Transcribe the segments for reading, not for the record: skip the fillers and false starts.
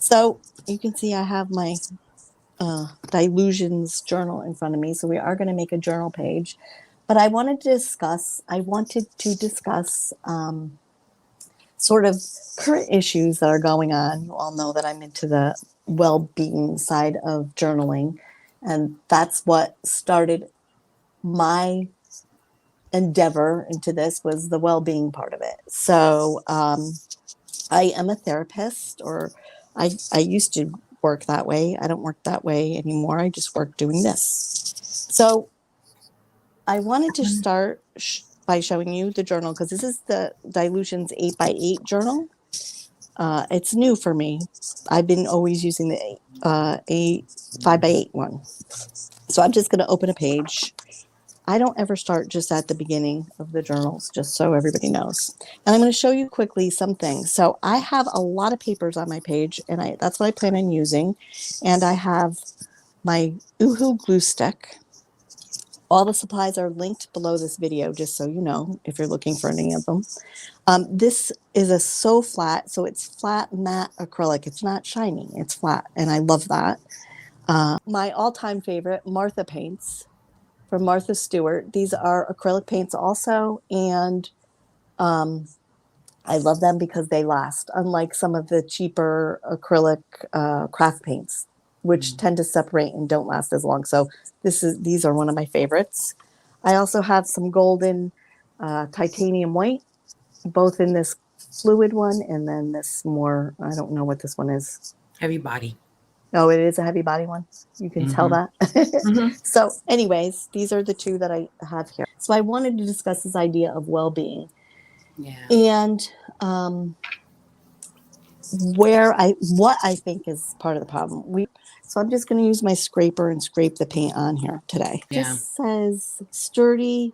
So you can see I have my Dilutions journal in front of me. So we are going to make a journal page. But I wanted to discuss sort of current issues that are going on. You all know that I'm into the well-being side of journaling. And that's what started my endeavor into this, was the well-being part of it. So I am a therapist, or I used to work that way. I don't work that way anymore. I just work doing this. So I wanted to start by showing you the journal, because this is the Dilutions 8x8 journal. It's new for me. I've been always using the 5x8 one. So I'm just going to open a page. I don't ever start just at the beginning of the journals, just so everybody knows. And I'm going to show you quickly some things. So I have a lot of papers on my page, and that's what I plan on using. And I have my Oohoo glue stick. All the supplies are linked below this video, just so you know, if you're looking for any of them. This is a So Flat, so it's flat matte acrylic. It's not shiny, it's flat, and I love that. My all-time favorite, Martha paints from Martha Stewart. These are acrylic paints also, and I love them because they last, unlike some of the cheaper acrylic craft paints, which tend to separate and don't last as long. So these are one of my favorites. I also have some golden titanium white, both in this fluid one and then this more, I don't know what this one is. Heavy body. Oh, it is a heavy body one. You can tell that. So anyways, these are the two that I have here. So I wanted to discuss this idea of well-being. Yeah. And what I think is part of the problem. So I'm just going to use my scraper and scrape the paint on here today. It just says sturdy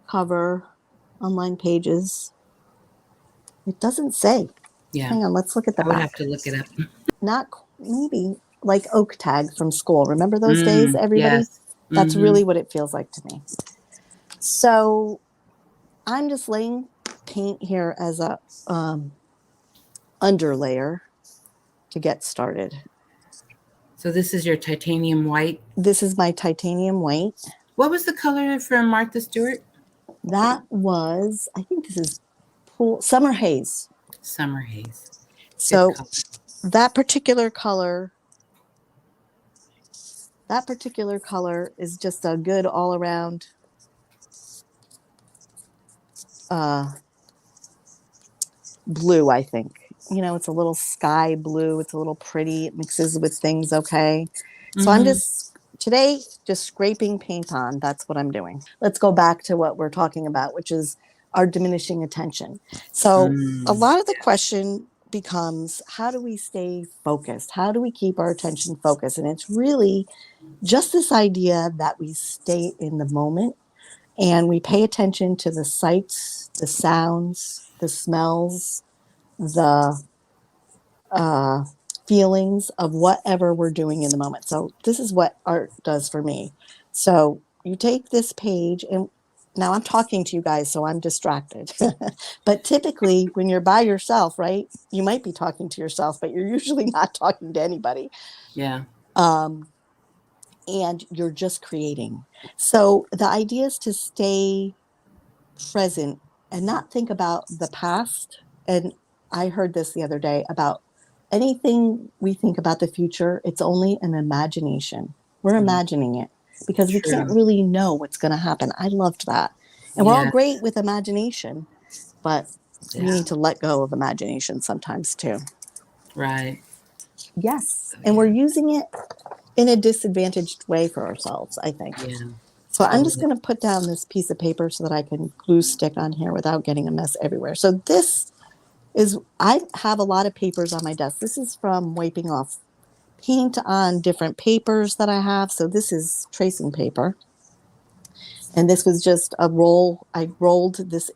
cover, online pages. It doesn't say. Yeah. Hang on, let's look at the back. I would have to look it up. Not maybe like oak tag from school. Remember those days, everybody? Yes. That's really what it feels like to me. So I'm just laying paint here as a underlayer to get started. So this is your titanium white? This is my titanium white. What was the color from Martha Stewart? That was, I think this is Summer Haze. Summer Haze. So that particular color is just a good all around blue, I think. You know, it's a little sky blue. It's a little pretty. It mixes with things okay. So I'm just scraping paint on. That's what I'm doing. Let's go back to what we're talking about, which is our diminishing attention. So a lot of the question becomes, how do we stay focused? How do we keep our attention focused? And it's really just this idea that we stay in the moment and we pay attention to the sights, the sounds, the smells, the feelings of whatever we're doing in the moment. So this is what art does for me. So you take this page, and now I'm talking to you guys, so I'm distracted. But typically when you're by yourself, right, you might be talking to yourself, but you're usually not talking to anybody. Yeah. And you're just creating. So the idea is to stay present and not think about the past. And I heard this the other day about anything we think about the future, it's only an imagination. We're imagining it because we can't really know what's going to happen. I loved that. And we're all great with imagination, but we need to let go of imagination sometimes too. Right. Yes. And we're using it in a disadvantaged way for ourselves, I think. Yeah. So I'm just going to put down this piece of paper so that I can glue stick on here without getting a mess everywhere. So I have a lot of papers on my desk. This is from wiping off paint on different papers that I have. So this is tracing paper. And this was just a roll. I rolled this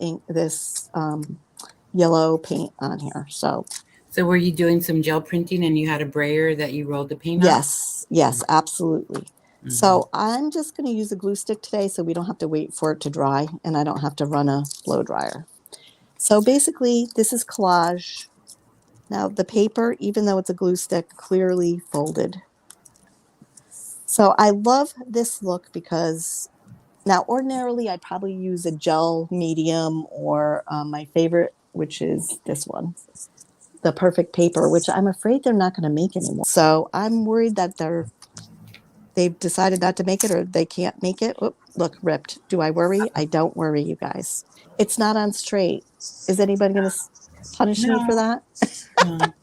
yellow paint on here. So were you doing some gel printing and you had a brayer that you rolled the paint on? Yes, absolutely. So I'm just going to use a glue stick today so we don't have to wait for it to dry and I don't have to run a blow dryer. So basically, this is collage Now the paper, even though it's a glue stick, clearly folded. So I love this look because now ordinarily I'd probably use a gel medium or my favorite, which is this one, the perfect paper, which I'm afraid they're not going to make anymore. So I'm worried that they've decided not to make it or they can't make it. Oop, look, ripped. Do I worry? I don't worry, you guys. It's not on straight. Is anybody going to punish me for No, that? no, no,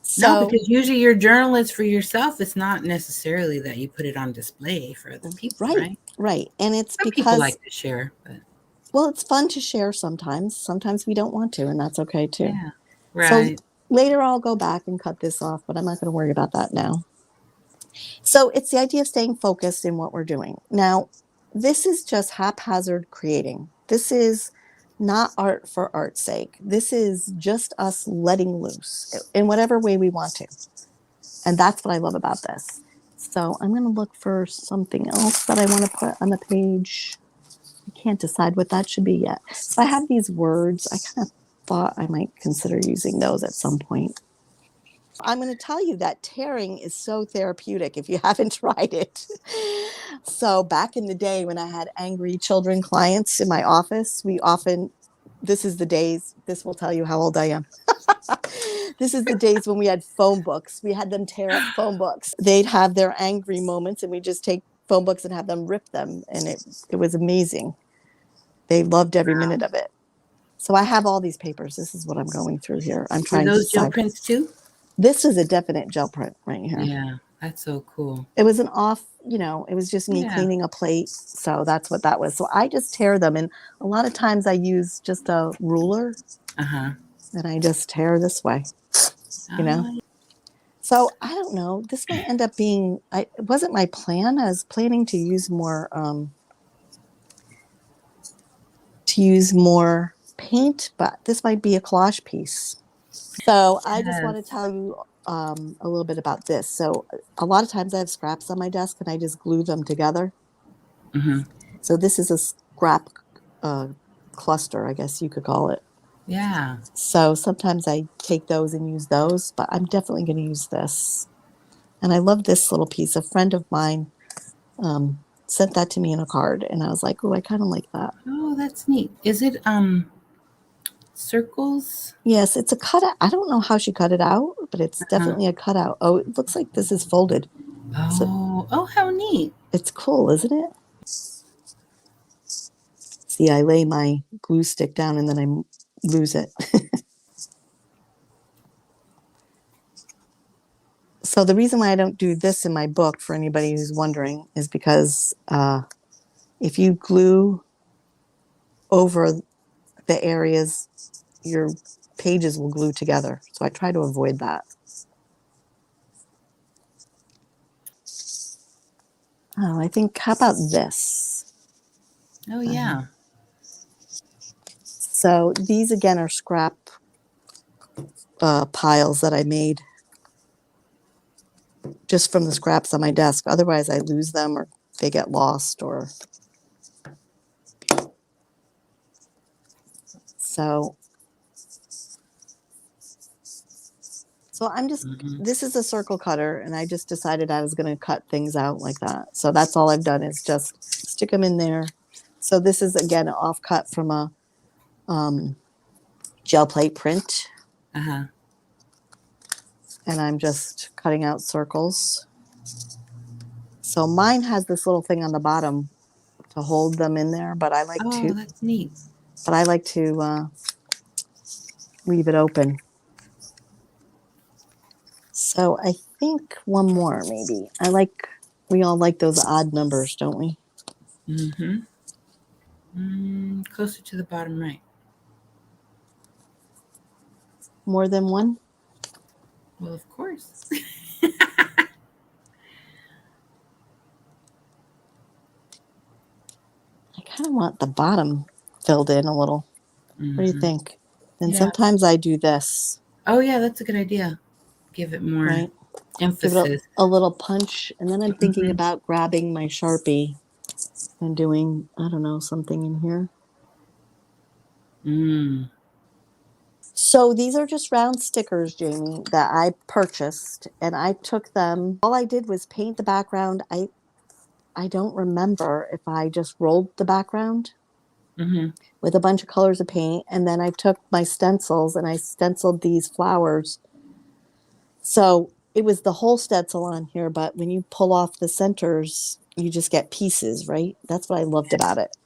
So, because usually your journal is for yourself. It's not necessarily that you put it on display for other people, right, right? right. And it's Some people because, like to share, but well, it's fun to share sometimes. Sometimes we don't want to, and that's okay too. yeah, So right. later I'll go back and cut this off, but I'm not going to worry about that now. So it's the idea of staying focused in what we're doing. Now, this is just haphazard creating. This is not art for art's sake. This is just us letting loose in whatever way we want to. And that's what I love about this. So I'm going to look for something else that I want to put on the page. I can't decide what that should be yet. So I have these words. I kind of thought I might consider using those at some point. I'm going to tell you that tearing is so therapeutic if you haven't tried it. So, back in the day when I had angry children clients in my office, we often, this is the days, this will tell you how old I am. This is the days when we had phone books. We had them tear up phone books. They'd have their angry moments, and we just take phone books and have them rip them. And it was amazing. They loved every minute of it. So, I have all these papers. This is what I'm going through here. I'm Were trying to those gel decide. prints too? This is a definite gel print right here. Yeah, that's so cool. It was an off, it was just me Yeah. cleaning a plate. So that's what that was. So I just tear them. And a lot of times I use just a ruler Uh-huh. and I just tear this way, you know? Oh, So I don't know. This might end up being, it wasn't my plan. I was planning to use more paint, but this might be a collage piece. So I just want to yes. tell you a little bit about this. So a lot of times I have scraps on my desk and I just glue them together. Mm-hmm. So this is a scrap uh, cluster, I guess you could call it. Yeah. So sometimes I take those and use those, but I'm definitely going to use this. And I love this little piece. A friend of mine sent that to me in a card, and I was like, "Oh, I kind of like that." Oh, that's neat. Is it circles? Yes, it's a cutout. I don't know how she cut it out, but it's Huh. definitely a cutout. Oh, it looks like this is folded. So Oh, oh, how neat. it's cool, isn't it? See, I lay my glue stick down and then I lose it. So the reason why I don't do this in my book, for anybody who's wondering, is because if you glue over the areas, your pages will glue together. So I try to avoid that. Oh, I think, how about this? Oh, yeah. So these again are scrap piles that I made just from the scraps on my desk. Otherwise, I lose them or they get lost or so. So I'm just, Mm-hmm. this is a circle cutter, and I just decided I was going to cut things out like that. So that's all I've done is just stick them in there. So this is again an offcut from a gel plate print, Uh-huh. and I'm just cutting out circles. So mine has this little thing on the bottom to hold them in there, but Oh, that's neat. I like to leave it open. So I think one more maybe. We all like those odd numbers, don't we? Mm-hmm. Closer to the bottom right. More than one? Well, of course. I kind of want the bottom filled in a little. What do you Mm-hmm. think? And Yeah. sometimes I do this, Oh, yeah, that's a good idea. Give it more right? Give it emphasis. a little punch. And then I'm thinking Mm-hmm. about grabbing my Sharpie and doing, I don't know, something in here. Mm. So these are just round stickers, Jamie, that I purchased, and I took them. All I did was paint the background. I don't remember if I just rolled the background with a bunch of colors of paint, and then I took my stencils and I stenciled these flowers. So it was the whole stencil on here, but when you pull off the centers, you just get pieces, right? That's what I loved about it.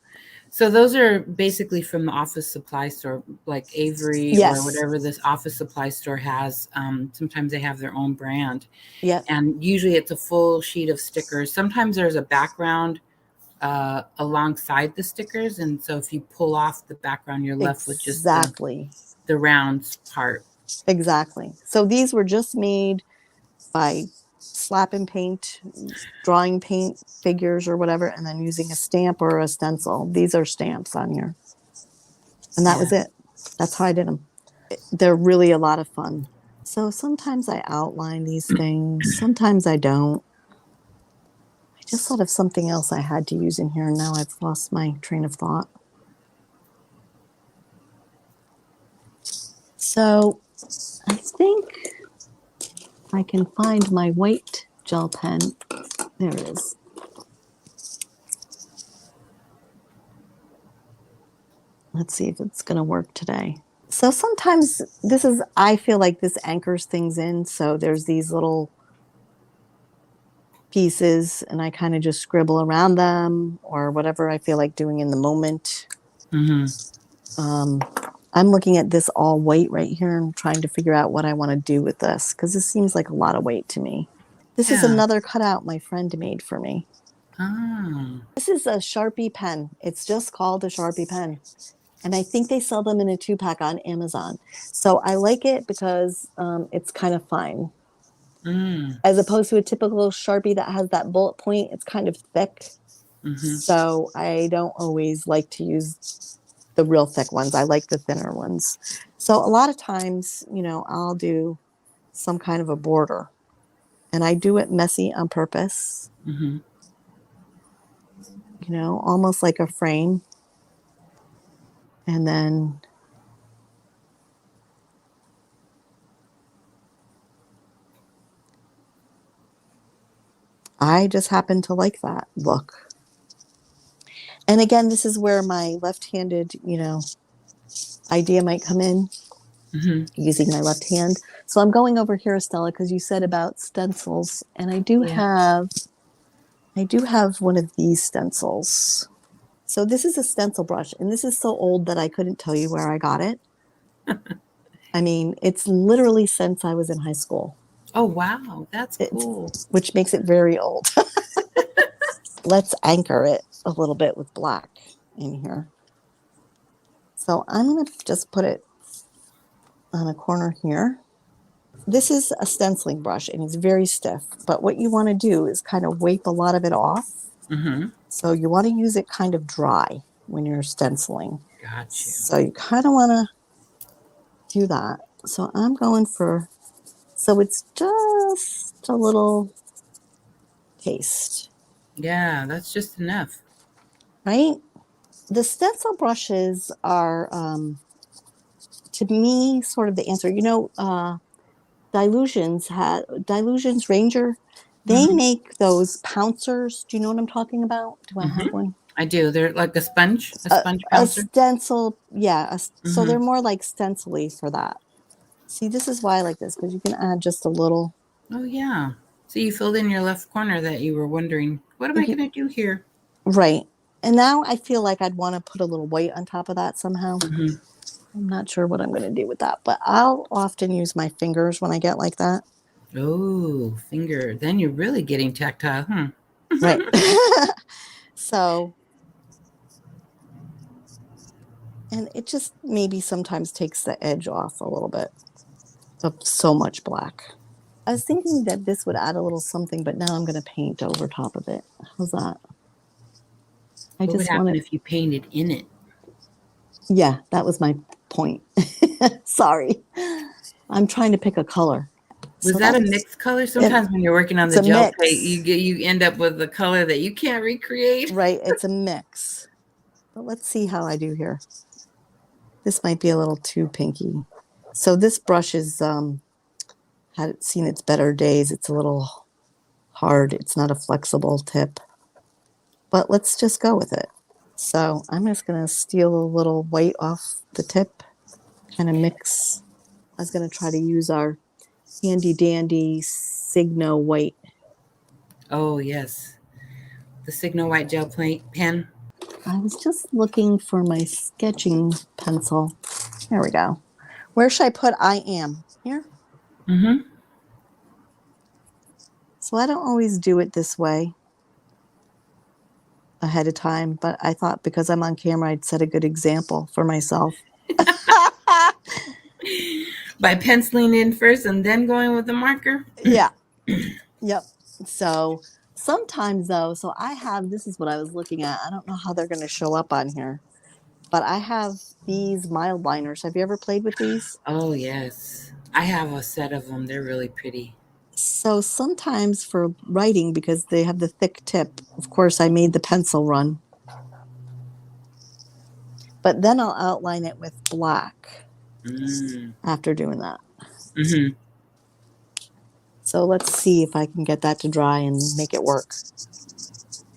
So those are basically from the office supply store, like Avery or Yes. whatever this office supply store has. Sometimes they have their own brand, Yep. and usually it's a full sheet of stickers. Sometimes there's a background alongside the stickers, and so if you pull off the background, you're left with just Exactly. the rounds part. Exactly. So these were just made by slapping paint, drawing paint figures or whatever, and then using a stamp or a stencil. These are stamps on here. And that was it. That's how I did them. They're really a lot of fun. So sometimes I outline these things, sometimes I don't. I just thought of something else I had to use in here, and now I've lost my train of thought. So I think I can find my white gel pen. There it is. Let's see if it's going to work today. So sometimes I feel like this anchors things in. So there's these little pieces and I kind of just scribble around them or whatever I feel like doing in the moment. I'm looking at this all white right here and trying to figure out what I want to do with this because this seems like a lot of weight to me. This is another cutout my friend made for me. This is a Sharpie pen. It's just called a Sharpie pen. And I think they sell them in a 2-pack on Amazon. So I like it because it's kind of fine. As opposed to a typical Sharpie that has that bullet point, it's kind of thick. So I don't always like to use the real thick ones. I like the thinner ones. So a lot of times, I'll do some kind of a border. And I do it messy on purpose. Almost like a frame. And then I just happen to like that look. And again, this is where my left-handed, idea might come in, using my left hand. So I'm going over here, Estella, because you said about stencils, and I do have one of these stencils. So this is a stencil brush, and this is so old that I couldn't tell you where I got it. I mean, it's literally since I was in high school. Oh, wow. That's cool. Which makes it very old. Let's anchor it a little bit with black in here. So I'm going to just put it on a corner here. This is a stenciling brush, and it's very stiff. But what you want to do is kind of wipe a lot of it off. So you want to use it kind of dry when you're stenciling. Gotcha. So you kind of want to do that. So I'm going for, so it's just a little paste. Yeah, that's just enough. Right? The stencil brushes are, to me, sort of the answer. Dilutions Ranger, they make those pouncers. Do you know what I'm talking about? Do I have one? I do. They're like a sponge pouncer. A stencil, yeah. So they're more like stencily for that. See, this is why I like this, because you can add just a little. Oh, yeah. So you filled in your left corner that you were wondering, what am I going to do here? Right. And now I feel like I'd want to put a little white on top of that somehow. I'm not sure what I'm going to do with that, but I'll often use my fingers when I get like that. Oh, finger. Then you're really getting tactile, huh? Right. So, and it just maybe sometimes takes the edge off a little bit of so much black. I was thinking that this would add a little something, but now I'm going to paint over top of it. How's that? What would happen if you painted in it? Yeah, that was my point. Sorry. I'm trying to pick a color. Was that a mixed color? Sometimes when you're working on the gel plate, you end up with a color that you can't recreate. Right, it's a mix. But let's see how I do here. This might be a little too pinky. So this brush is had seen its better days. It's a little hard. It's not a flexible tip, but let's just go with it. So I'm just going to steal a little white off the tip, kind of mix. I was going to try to use our handy dandy Signo white. Oh, yes. The Signal White Gel pen. I was just looking for my sketching pencil. There we go. Where should I put I am? Here? Mm-hmm. So I don't always do it this way ahead of time, but I thought because I'm on camera, I'd set a good example for myself. By penciling in first and then going with the marker? Yeah. Yep. So sometimes though, so I have, this is what I was looking at. I don't know how they're going to show up on here, but I have these mild liners. Have you ever played with these? Oh, yes. I have a set of them. They're really pretty. So sometimes for writing, because they have the thick tip, of course, I made the pencil run. But then I'll outline it with black after doing that. Mm-hmm. So let's see if I can get that to dry and make it work.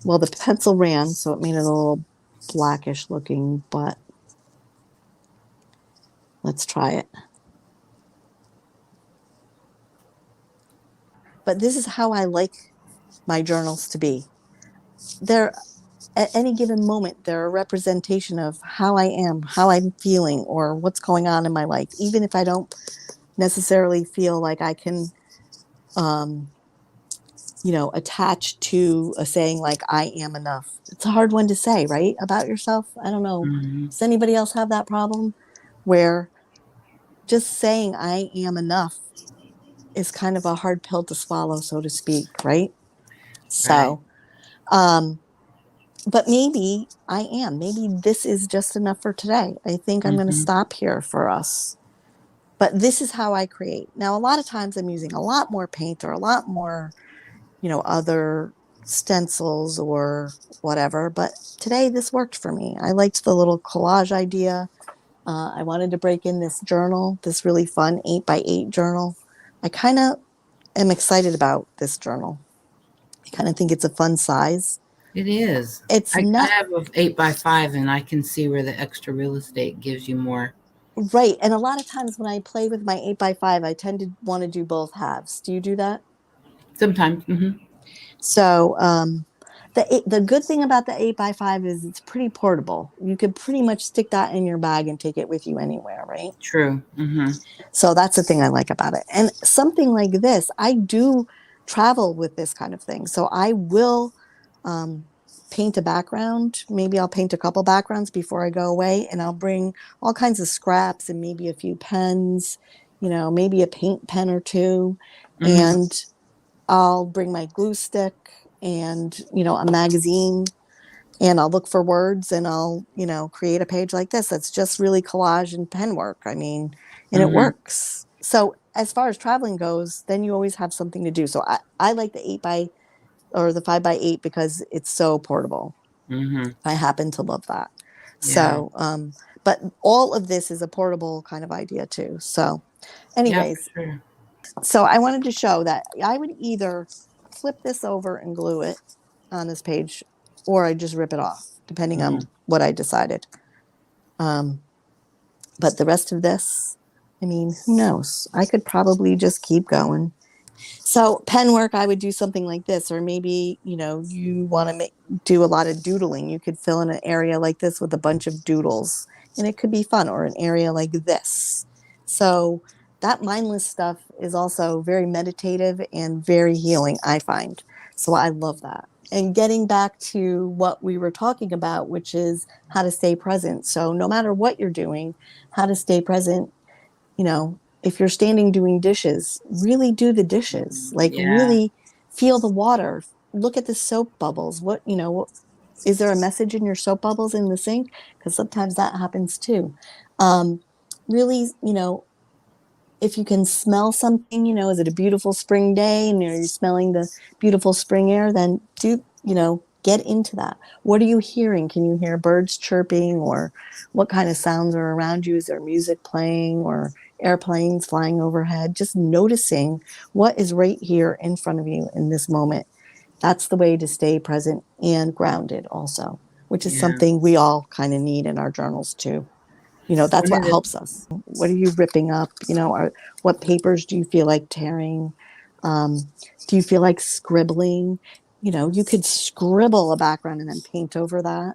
Well, the pencil ran, so it made it a little blackish looking, but let's try it. But this is how I like my journals to be. They're at any given moment, they're a representation of how I am, how I'm feeling, or what's going on in my life. Even if I don't necessarily feel like I can, attach to a saying like I am enough. It's a hard one to say, right? About yourself. I don't know. Mm-hmm. Does anybody else have that problem where just saying I am enough is kind of a hard pill to swallow, so to speak, right? Right. So, but maybe I am. Maybe this is just enough for today. I think I'm going to Mm-hmm. stop here for us. But this is how I create. Now, a lot of times I'm using a lot more paint or a lot more, other stencils or whatever. But today this worked for me. I liked the little collage idea. I wanted to break in this journal, this really fun 8x8 journal. I kind of am excited about this journal. I kind of think it's a fun size. It is. It's I not have a 8x5 and I can see where the extra real estate gives you more. right. And a lot of times when I play with my 8x5, I tend to want to do both halves. Do you do that? Sometimes. Mm-hmm. So the good thing about the 8x5 is it's pretty portable. You could pretty much stick that in your bag and take it with you anywhere, right? True. Mm-hmm. So that's the thing I like about it. And something like this, I do travel with this kind of thing. So I will paint a background. Maybe I'll paint a couple backgrounds before I go away, and I'll bring all kinds of scraps and maybe a few pens, maybe a paint pen or two. Mm-hmm. And I'll bring my glue stick and, a magazine, and I'll look for words and I'll, create a page like this. That's just really collage and pen work. I mean, and it Mm-hmm. works. So as far as traveling goes, then you always have something to do. So I like the 8x or the 5x8 because it's so portable. Mm-hmm. I happen to love that. Yeah. So, but all of this is a portable kind of idea too. So Yeah, for anyways, sure. so I wanted to show that I would either flip this over and glue it on this page, or I just rip it off, depending on Mm-hmm. what I decided. But the rest of this, I mean, who knows? I could probably just keep going. So pen work, I would do something like this, or maybe, you want to do a lot of doodling. You could fill in an area like this with a bunch of doodles, and it could be fun, or an area like this. So that mindless stuff is also very meditative and very healing, I find. So I love that. And getting back to what we were talking about, which is how to stay present. So no matter what you're doing, how to stay present, if you're standing doing dishes, really do the dishes. Like Yeah. really feel the water. Look at the soap bubbles. Is there a message in your soap bubbles in the sink? Because sometimes that happens too. Really, if you can smell something, is it a beautiful spring day and you're smelling the beautiful spring air, then get into that. What are you hearing? Can you hear birds chirping, or what kind of sounds are around you? Is there music playing, or airplanes flying overhead, just noticing what is right here in front of you in this moment. That's the way to stay present and grounded also, which is Yeah. something we all kind of need in our journals too. You know, that's One of what the helps us. What are you ripping up? You know, what papers do you feel like tearing? Do you feel like scribbling? You know, you could scribble a background and then paint over that.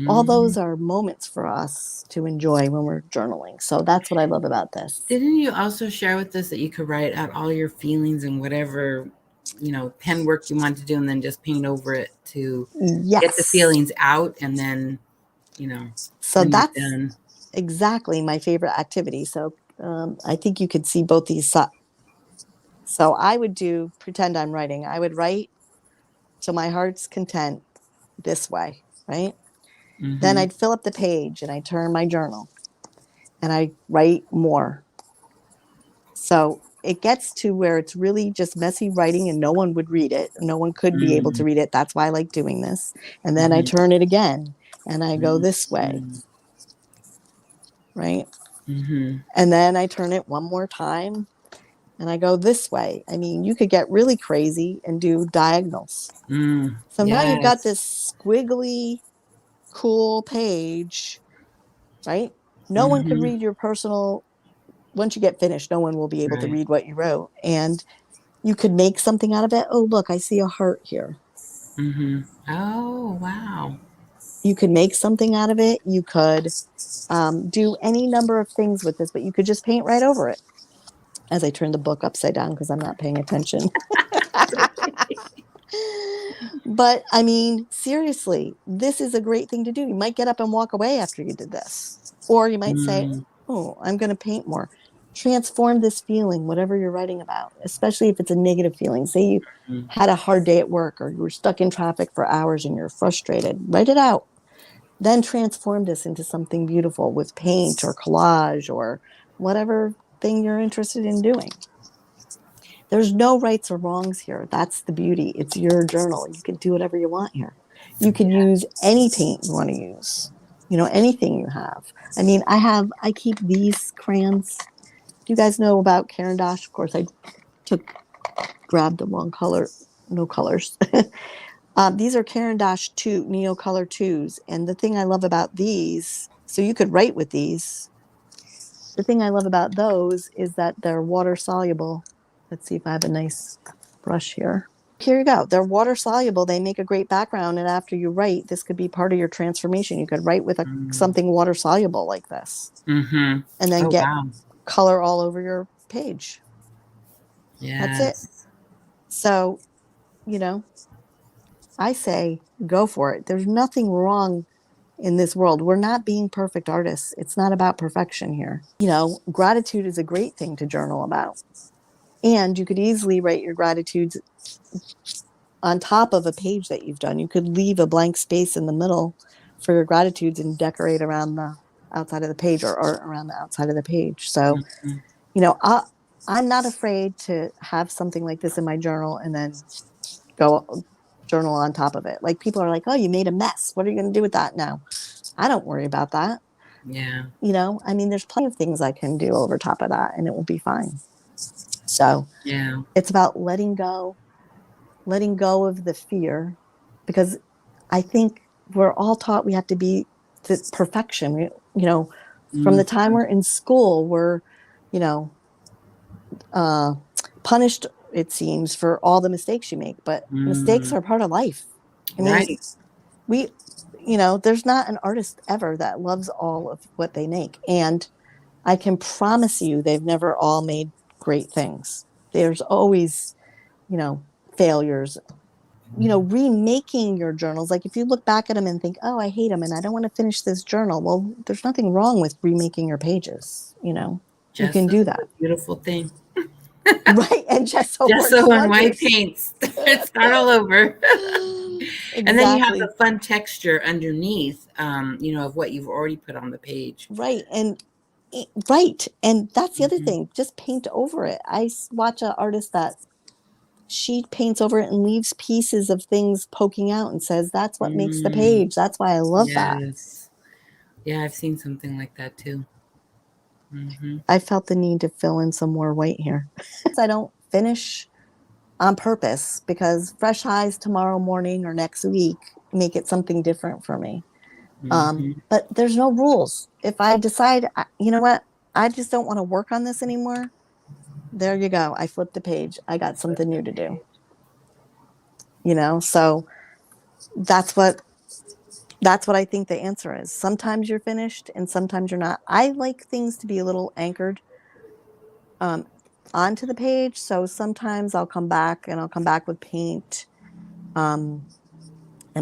All those are moments for us to enjoy when we're journaling. So that's what I love about this. Didn't you also share with us that you could write out all your feelings and whatever, pen work you want to do, and then just paint over it to get the Yes. feelings out, and then, So when you're that's done. exactly my favorite activity. So I think you could see both these. So I would pretend I'm writing. I would write to my heart's content this way, right? Then Mm-hmm. I'd fill up the page and I turn my journal and I write more. So it gets to where it's really just messy writing and no one would read it. No one could be able to read it. That's why I like doing this. And then I Mm-hmm. turn it again and I go this way, Mm-hmm. right? Mm-hmm. And then I turn it one more time and I go this way. I mean, you could get really crazy and do diagonals. So now you've got Yes. this squiggly, cool page, right? No one could Mm-hmm. read your personal, once you get finished, no one will be able to Right. read what you wrote. And you could make something out of it. Oh, look, I see a heart here. Mm-hmm. Oh, wow. You could make something out of it. You could do any number of things with this, but you could just paint right over it. As I turn the book upside down because I'm not paying attention. But I mean, seriously, this is a great thing to do. You might get up and walk away after you did this. Or you might say, Mm-hmm. oh, I'm going to paint more. Transform this feeling, whatever you're writing about, especially if it's a negative feeling. Say you had a hard day at work or you were stuck in traffic for hours and you're frustrated. Write it out. Then transform this into something beautiful with paint or collage or whatever thing you're interested in doing. There's no rights or wrongs here. That's the beauty. It's your journal. You can do whatever you want here. You can use any paint you want to use. Anything you have. I mean, I keep these crayons. Do you guys know about Caran d'Ache? Of course, I grabbed the wrong color. No colors. These are Caran d'Ache 2 Neo Color 2s. And the thing I love about these, so you could write with these. The thing I love about those is that they're water soluble. Let's see if I have a nice brush here. Here you go. They're water soluble. They make a great background. And after you write, this could be part of your transformation. You could write with something water soluble like this. Mm-hmm. And then Oh, get wow. color all over your page. That's it. Yes. So, I say go for it. There's nothing wrong in this world. We're not being perfect artists. It's not about perfection here. Gratitude is a great thing to journal about. And you could easily write your gratitudes on top of a page that you've done. You could leave a blank space in the middle for your gratitudes and decorate around the outside of the page or around the outside of the page. So, Mm-hmm. I'm not afraid to have something like this in my journal and then go journal on top of it. Like people are like, oh, you made a mess. What are you going to do with that now? I don't worry about that. Yeah. I mean, there's plenty of things I can do over top of that and it will be fine. So Yeah. it's about letting go of the fear, because I think we're all taught we have to be to perfection. From the time Mm-hmm. we're in school, we're, you know, uh, punished, it seems, for all the mistakes you make, but mistakes Mm. are part of life. I mean, Right. we, there's not an artist ever that loves all of what they make. And I can promise you they've never all made great things. There's always, failures. Remaking your journals, like if you look back at them and think, oh, I hate them and I don't want to finish this journal. Well, there's nothing wrong with remaking your pages. You can Gesso do is that. a beautiful thing. Right. And gesso works Gesso and white wonders. paints. Start all over. And then you have the Exactly. fun texture underneath, of what you've already put on the page. Right. And that's the other Mm-hmm. thing. Just paint over it. I watch an artist that she paints over it and leaves pieces of things poking out and says, that's what makes the Mm, page. That's why I love that. yes. Yeah, I've seen something like that too. I felt the need to fill in some more white here. I don't finish on purpose because fresh highs tomorrow morning or next week make it something different for me. But there's no rules. If I decide, you know what, I just don't want to work on this anymore, there you go. I flipped the page. I got something new to do. So that's what I think the answer is. Sometimes you're finished and sometimes you're not. I like things to be a little anchored onto the page. So sometimes I'll come back with paint and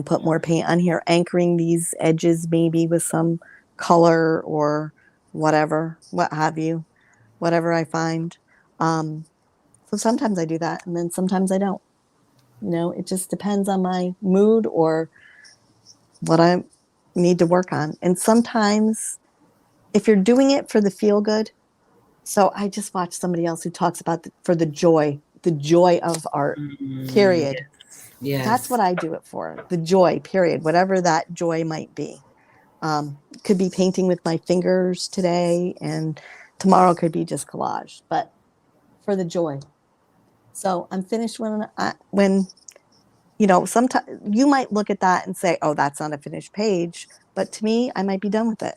put more paint on here, anchoring these edges maybe with some color or whatever, what have you, whatever I find. So sometimes I do that and then sometimes I don't. It just depends on my mood or what I need to work on. And sometimes if you're doing it for the feel good, so I just watched somebody else who talks about for the joy of art, period. Yes. That's what I do it for, the joy, period, whatever that joy might be. Could be painting with my fingers today, and tomorrow could be just collage, but for the joy. So I'm finished when sometimes you might look at that and say, oh, that's not a finished page. But to me, I might be done with it.